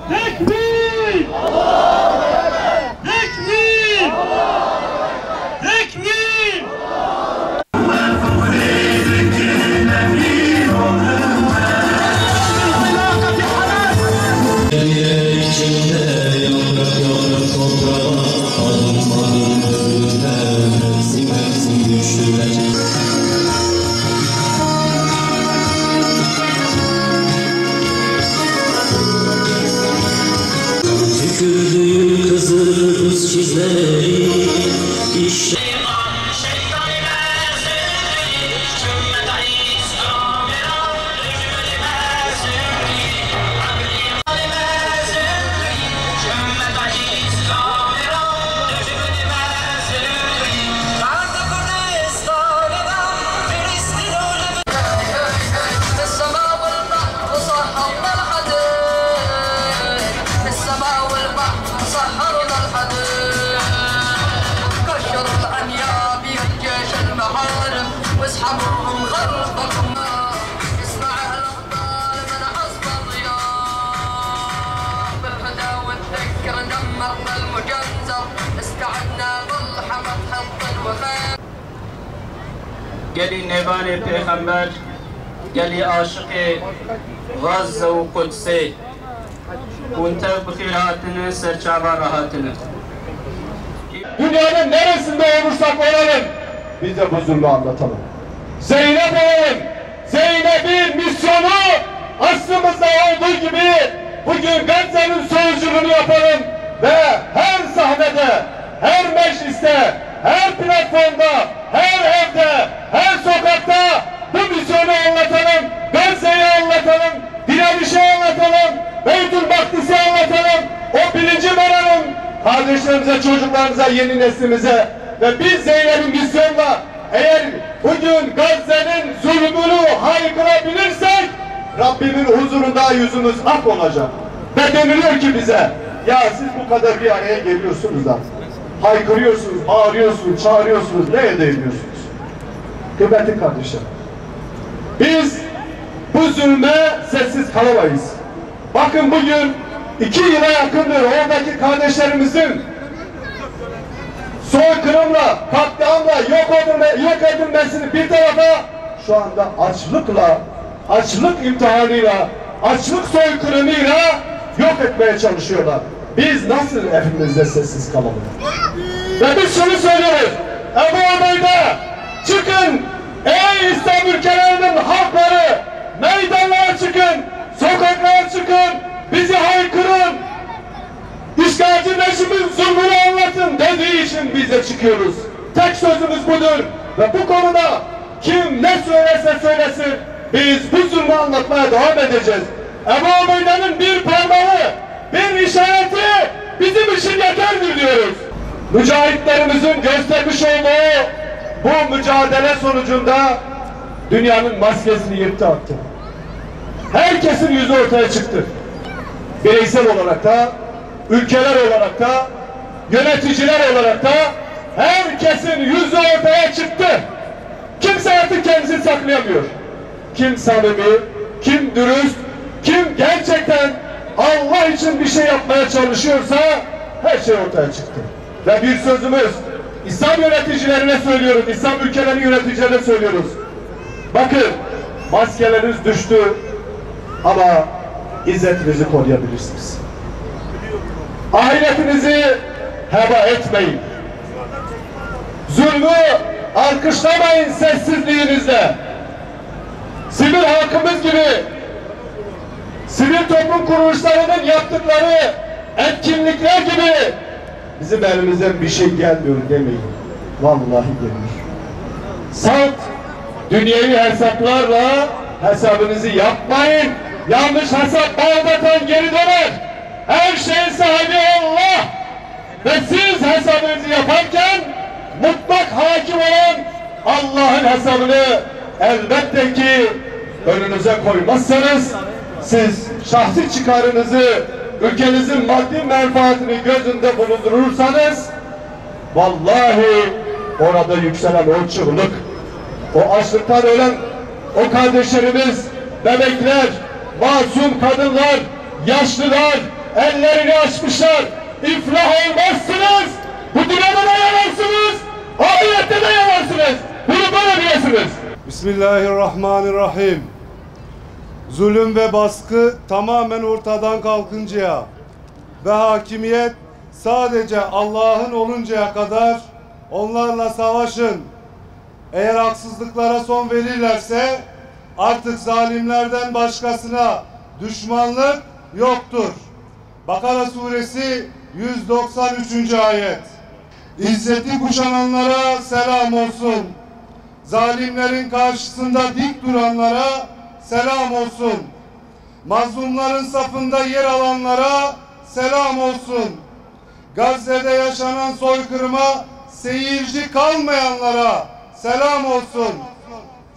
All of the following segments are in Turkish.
Tekbir! Tekbir! Tekbir! Tükürdüğüm kızıl çizleri işte واصحابهم غربكم اسمع الاخبار من حسب الضياء بالهدى والذكر دمرنا المجزر استعدنا بالحمد حط وخير گلی نوان پیغمبر گلی عاشق غزه و قدسه kunte bıkıratını serçaba rahatını. Dünyanın neresinde olursak olalım, biz de bu zulmü anlatalım. Zeynep olalım. Zeynep'in misyonu aslımızda olduğu gibi bugün Gazze'nin sözcülüğünü yapalım ve her sahnede, her mecliste, her platformda, her evde, her sokakta bu misyonu anlatalım, Gazze'yi anlatalım, direnişi anlatalım, Beytül Makdis'i anlatalım, o bilinci verelim kardeşlerimize, çocuklarımıza, yeni neslimize. Ve biz Zeynep'in misyonla eğer bugün Gazze'nin zulmünü haykırabilirsek Rabbimin huzurunda yüzümüz ak olacak. Ve deniliyor ki bize, ya siz bu kadar bir araya geliyorsunuz da haykırıyorsunuz, bağırıyorsunuz, çağırıyorsunuz, ne elde ediyorsunuz? Kıymetli kardeşlerim, biz bu zulme sessiz kalamayız. Bakın bugün 2 yıla yakındır oradaki kardeşlerimizin soykırımla, katliamla yok edilmesini bir tarafa, şu anda açlıkla, açlık imtihanıyla, açlık soykırımıyla yok etmeye çalışıyorlar. Biz nasıl evimizde sessiz kalalım? Ve biz şunu söylüyoruz, Ebu Ubeyde, çıkın ey İslam ülkelerinin halkları, meydanlara çıkın, sokaklara çıkın, bizi haykırın, İşgalci rejimin zulmünü anlatın dediği için biz de çıkıyoruz. Tek sözümüz budur ve bu konuda kim ne söylerse söylesin biz bu zulmü anlatmaya devam edeceğiz. Ebu Ubeyde'nin bir parmağı, bir işareti bizim için yeterdir diyoruz. Mücahitlerimizin göstermiş olduğu bu mücadele sonucunda dünyanın maskesini yırttı attı. Herkesin yüzü ortaya çıktı. Bireysel olarak da, ülkeler olarak da, yöneticiler olarak da herkesin yüzü ortaya çıktı. Kimse artık kendisini saklayamıyor. Kim samimi, kim dürüst, kim gerçekten Allah için bir şey yapmaya çalışıyorsa her şey ortaya çıktı. Ve bir sözümüz, İslam yöneticilerine söylüyoruz, İslam ülkelerinin yöneticilerine söylüyoruz. Bakın, maskeleriniz düştü ama izzetinizi koruyabilirsiniz. Ahiretinizi heba etmeyin. Zulmü alkışlamayın sessizliğinizle. Sivil halkımız gibi, sivil toplum kuruluşlarının yaptıkları etkinlikler gibi bizim elimizden bir şey gelmiyor demeyin. Vallahi gelir. Salt dünyevi hesaplarla hesabınızı yapmayın. Yanlış hesap Bağdat'tan geri döner. Her şeyin sahibi Allah. Ve siz hesabınızı yaparken mutlak hakim olan Allah'ın hesabını elbette ki önünüze koymazsanız, siz şahsi çıkarınızı, ülkenizin maddi menfaatini gözünde bulundurursanız, vallahi orada yükselen o çığlık, o açlıktan ölen o kardeşlerimiz, bebekler, masum kadınlar, yaşlılar, ellerini açmışlar. İflah olmazsınız. Bu dünyada da yanarsınız. Ahirette de yanarsınız. Bunu böyle bilesiniz. Bismillahirrahmanirrahim. Zulüm ve baskı tamamen ortadan kalkıncaya ve hakimiyet sadece Allah'ın oluncaya kadar onlarla savaşın. Eğer haksızlıklara son verirlerse artık zalimlerden başkasına düşmanlık yoktur. Bakara suresi 193. ayet. İzzeti kuşananlara selam olsun. Zalimlerin karşısında dik duranlara selam olsun. Mazlumların safında yer alanlara selam olsun. Gazze'de yaşanan soykırıma seyirci kalmayanlara selam olsun.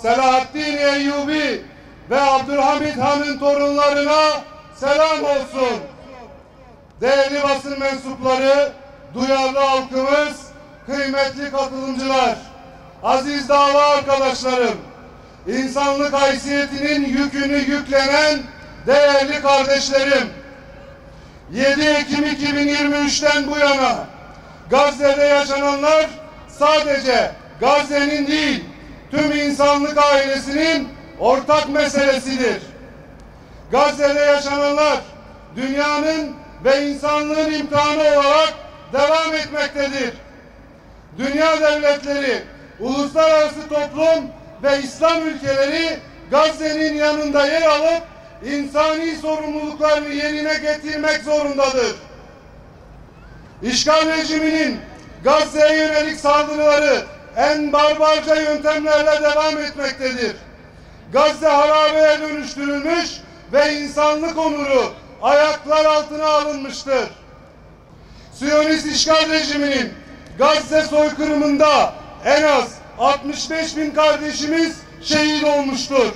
Selahaddin Eyyubi ve Abdülhamid Han'ın torunlarına selam olsun. Değerli basın mensupları, duyarlı halkımız, kıymetli katılımcılar, aziz dava arkadaşlarım, insanlık haysiyetinin yükünü yüklenen değerli kardeşlerim, 7 Ekim 2023'ten bu yana Gazze'de yaşananlar sadece Gazze'nin değil, tüm insanlık ailesinin ortak meselesidir. Gazze'de yaşananlar dünyanın ve insanlığın imtihanı olarak devam etmektedir. Dünya devletleri, uluslararası toplum ve İslam ülkeleri Gazze'nin yanında yer alıp insani sorumluluklarını yerine getirmek zorundadır. İşgal rejiminin Gazze'ye yönelik saldırıları en barbarca yöntemlerle devam etmektedir. Gazze harabeye dönüştürülmüş ve insanlık onuru ayaklar altına alınmıştır. Siyonist işgal rejiminin Gazze soykırımında en az 65.000 kardeşimiz şehit olmuştur.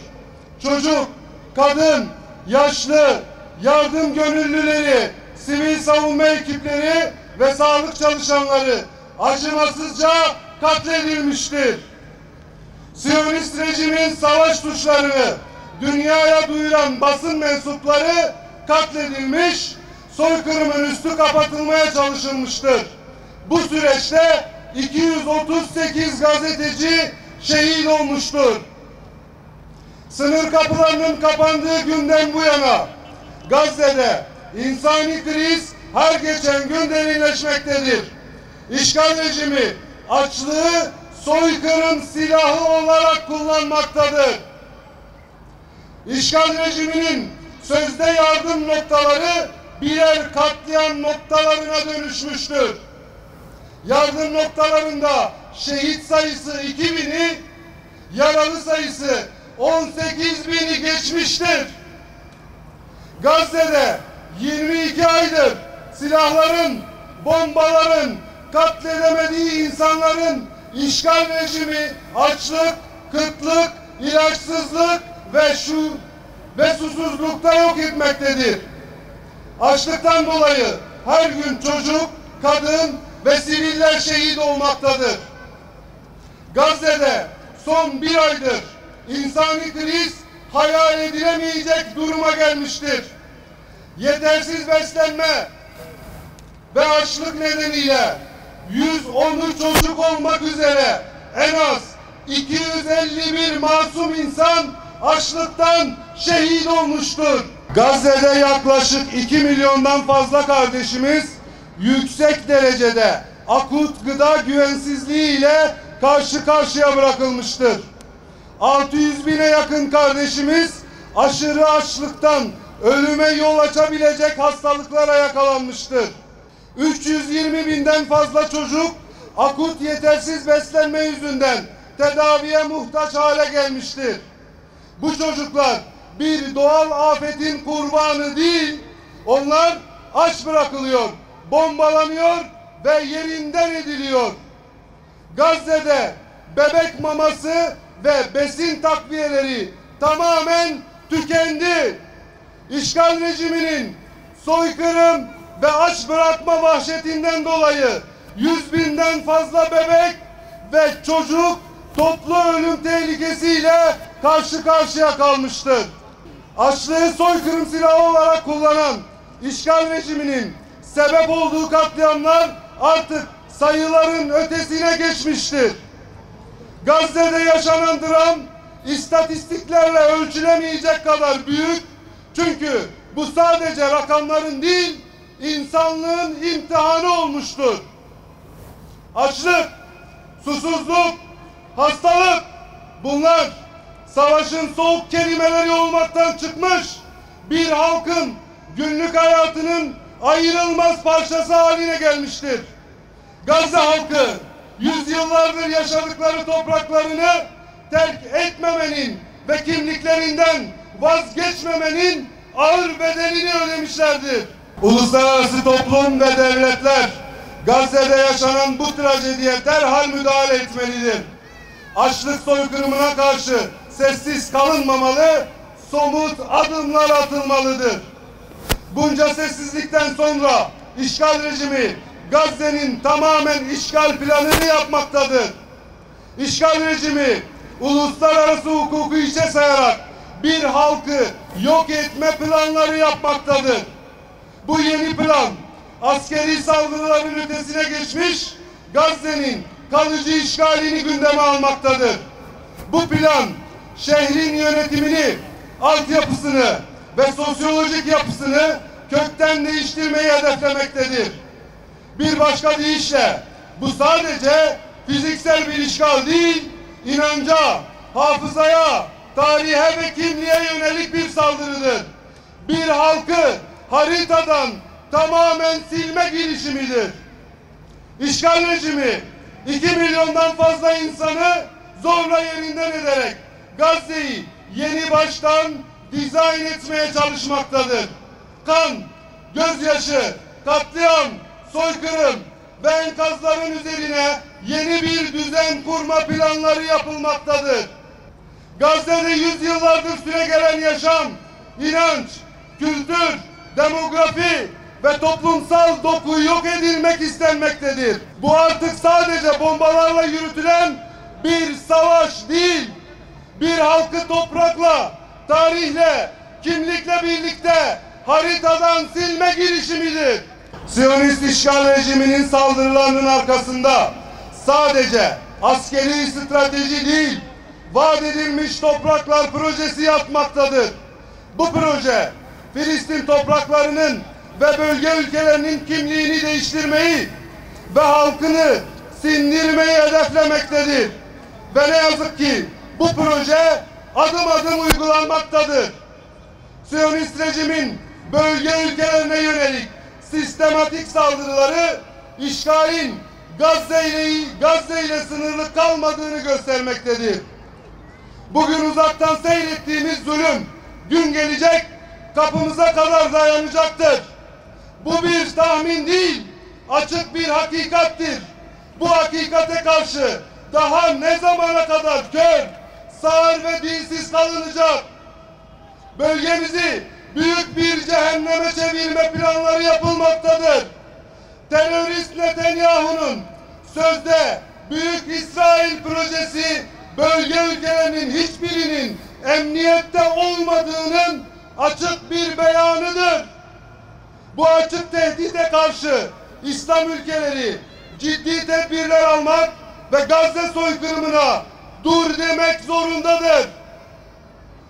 Çocuk, kadın, yaşlı, yardım gönüllüleri, sivil savunma ekipleri ve sağlık çalışanları acımasızca katledilmiştir. Siyonist rejimin savaş suçlarını dünyaya duyuran basın mensupları katledilmiş, soykırımın üstü kapatılmaya çalışılmıştır. Bu süreçte 238 gazeteci şehit olmuştur. Sınır kapılarının kapandığı günden bu yana Gazze'de insani kriz her geçen gün derinleşmektedir. İşgal rejimi açlığı soykırım silahı olarak kullanmaktadır. İşgal rejiminin sözde yardım noktaları birer katliam noktalarına dönüşmüştür. Yardım noktalarında şehit sayısı 2000'i, yaralı sayısı 18.000'i geçmiştir. Gazze'de 22 aydır silahların, bombaların katledemediği insanların işgal rejimi açlık, kıtlık, ilaçsızlık ve susuzlukta yok etmektedir. Açlıktan dolayı her gün çocuk, kadın ve siviller şehit olmaktadır. Gazze'de son bir aydır insani kriz hayal edilemeyecek duruma gelmiştir. Yetersiz beslenme ve açlık nedeniyle 113 çocuk olmak üzere en az 251 masum insan açlıktan şehit olmuştur. Gazze'de yaklaşık 2 milyondan fazla kardeşimiz yüksek derecede akut gıda güvensizliği ile karşı karşıya bırakılmıştır. 600.000'e yakın kardeşimiz aşırı açlıktan ölüme yol açabilecek hastalıklara yakalanmıştır. 320.000'den fazla çocuk akut yetersiz beslenme yüzünden tedaviye muhtaç hale gelmiştir. Bu çocuklar bir doğal afetin kurbanı değil, onlar aç bırakılıyor, bombalanıyor ve yerinden ediliyor. Gazze'de bebek maması ve besin takviyeleri tamamen tükendi. İşgal rejiminin soykırım ve aç bırakma vahşetinden dolayı 100.000'den fazla bebek ve çocuk toplu ölüm tehlikesiyle karşı karşıya kalmıştır. Açlığı soykırım silahı olarak kullanan işgal rejiminin sebep olduğu katliamlar artık sayıların ötesine geçmiştir. Gazze'de yaşanan dram istatistiklerle ölçülemeyecek kadar büyük. Çünkü bu sadece rakamların değil, insanlığın imtihanı olmuştur. Açlık, susuzluk, hastalık, bunlar savaşın soğuk kelimeleri olmaktan çıkmış, bir halkın günlük hayatının ayrılmaz parçası haline gelmiştir. Gazze halkı yüzyıllardır yaşadıkları topraklarını terk etmemenin ve kimliklerinden vazgeçmemenin ağır bedelini ödemişlerdir. Uluslararası toplum ve devletler Gazze'de yaşanan bu trajediye derhal müdahale etmelidir. Açlık soykırımına karşı sessiz kalınmamalı, somut adımlar atılmalıdır. Bunca sessizlikten sonra işgal rejimi Gazze'nin tamamen işgal planını yapmaktadır. İşgal rejimi uluslararası hukuku hiçe sayarak bir halkı yok etme planları yapmaktadır. Bu yeni plan askeri saldırıların ötesine geçmiş, Gazze'nin kalıcı işgalini gündeme almaktadır. Bu plan şehrin yönetimini, altyapısını ve sosyolojik yapısını kökten değiştirmeyi hedeflemektedir. Bir başka deyişle bu sadece fiziksel bir işgal değil, inanca, hafızaya, tarihe ve kimliğe yönelik bir saldırıdır. Bir halkı haritadan tamamen silme girişimidir. İşgal rejimi 2 milyondan fazla insanı zorla yerinden ederek Gazze'yi yeni baştan dizayn etmeye çalışmaktadır. Kan, gözyaşı, katliam, soykırım ve enkazların üzerine yeni bir düzen kurma planları yapılmaktadır. Gazze'de yüzyıllardır süregelen yaşam, inanç, kültür, demografi ve toplumsal doku yok edilmek istenmektedir. Bu artık sadece bombalarla yürütülen bir savaş değil, bir halkı toprakla, tarihle, kimlikle birlikte haritadan silme girişimidir. Siyonist işgal rejiminin saldırılarının arkasında sadece askeri strateji değil, vaat edilmiş topraklar projesi yatmaktadır. Bu proje Filistin topraklarının ve bölge ülkelerinin kimliğini değiştirmeyi ve halkını sindirmeyi hedeflemektedir. Ve ne yazık ki bu proje adım adım uygulanmaktadır. Siyonist rejimin bölge ülkelerine yönelik sistematik saldırıları işgalin Gazze ile sınırlı kalmadığını göstermektedir. Bugün uzaktan seyrettiğimiz zulüm gün gelecek kapımıza kadar dayanacaktır. Bu bir tahmin değil, açık bir hakikattir. Bu hakikate karşı daha ne zamana kadar kör, sağır ve dilsiz kalınacak? Bölgemizi büyük bir cehenneme çevirme planları yapılmaktadır. Terörist Netanyahu'nun sözde Büyük İsrail projesi bölge ülkelerinin hiçbirinin emniyette olmadığının açık bir beyanıdır. Bu açık tehdide karşı İslam ülkeleri ciddi tedbirler almak ve Gazze soykırımına dur demek zorundadır.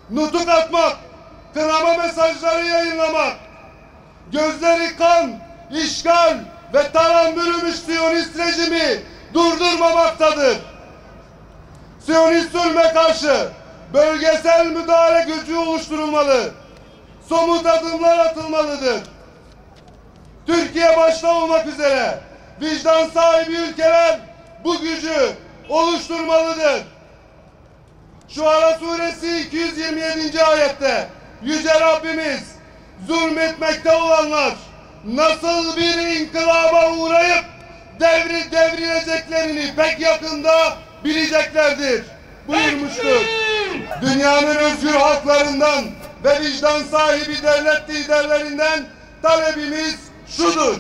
Nutuk atmak, kınama mesajları yayınlamak, gözleri kan, işgal ve talan bürümüş Siyonist rejimi durdurmamaktadır. Siyonist zulme karşı bölgesel müdahale gücü oluşturulmalı, somut adımlar atılmalıdır. Türkiye başta olmak üzere vicdan sahibi ülkeler bu gücü oluşturmalıdır. Şuara suresi 227. ayette Yüce Rabbimiz zulmetmekte olanlar nasıl bir inkılaba uğrayıp devrileceklerini pek yakında bileceklerdir buyurmuştur. Dünyanın özgür halklarından ve vicdan sahibi devlet liderlerinden talebimiz şudur: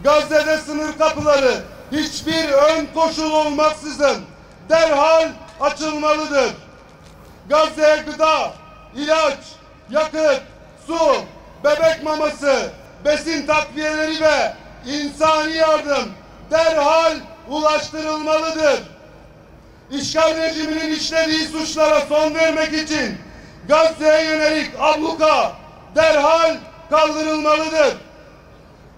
Gazze'de sınır kapıları hiçbir ön koşul olmaksızın derhal açılmalıdır. Gazze'ye gıda, ilaç, yakıt, su, bebek maması, besin takviyeleri ve insani yardım derhal ulaştırılmalıdır. İşgal rejiminin işlediği suçlara son vermek için Gazze'ye yönelik abluka derhal kaldırılmalıdır.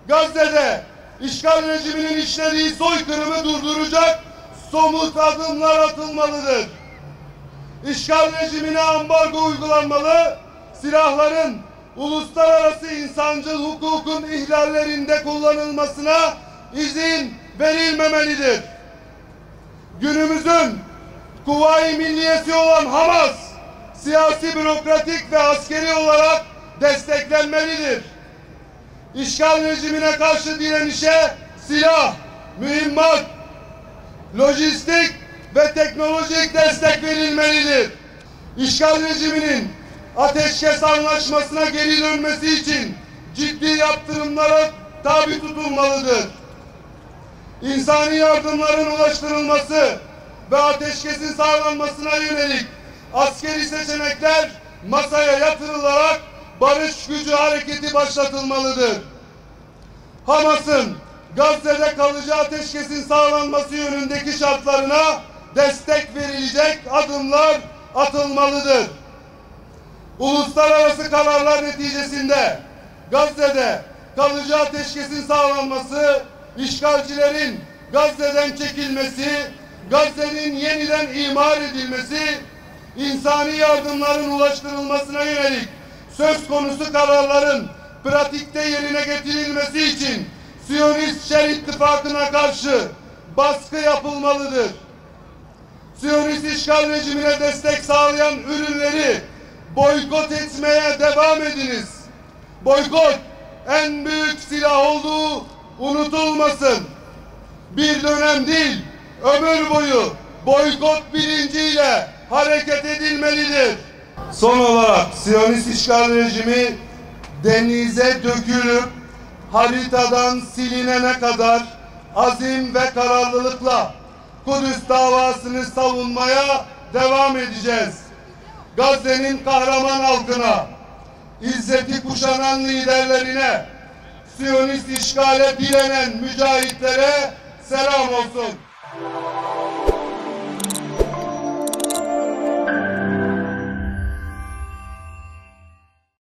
Gazze'de işgal rejiminin işlediği soykırımı durduracak somut adımlar atılmalıdır. İşgal rejimine ambargo uygulanmalı, silahların uluslararası insancıl hukukun ihlallerinde kullanılmasına izin verilmemelidir. Günümüzün Kuvayi Milliyesi olan Hamas, siyasi, bürokratik ve askeri olarak desteklenmelidir. İşgal rejimine karşı direnişe silah, mühimmat, lojistik ve teknolojik destek verilmelidir. İşgal rejiminin ateşkes anlaşmasına geri dönmesi için ciddi yaptırımlara tabi tutulmalıdır. İnsani yardımların ulaştırılması ve ateşkesin sağlanmasına yönelik askeri seçenekler masaya yatırılarak barış gücü hareketi başlatılmalıdır. Hamas'ın Gazze'de kalıcı ateşkesin sağlanması yönündeki şartlarına destek verilecek adımlar atılmalıdır. Uluslararası kararlar neticesinde Gazze'de kalıcı ateşkesin sağlanması, işgalcilerin Gazze'den çekilmesi, Gazze'nin yeniden imar edilmesi, insani yardımların ulaştırılmasına yönelik söz konusu kararların pratikte yerine getirilmesi için Siyonist Şer İttifakı'na karşı baskı yapılmalıdır. Siyonist işgal rejimine destek sağlayan ürünleri boykot etmeye devam ediniz. Boykot en büyük silah olduğu unutulmasın. Bir dönem değil, ömür boyu boykot bilinciyle hareket edilmelidir. Son olarak Siyonist işgal rejimi denize dökülüp haritadan silinene kadar azim ve kararlılıkla Kudüs davasını savunmaya devam edeceğiz. Gazze'nin kahraman halkına, izzeti kuşanan liderlerine, Siyonist işgale direnen mücahitlere selam olsun.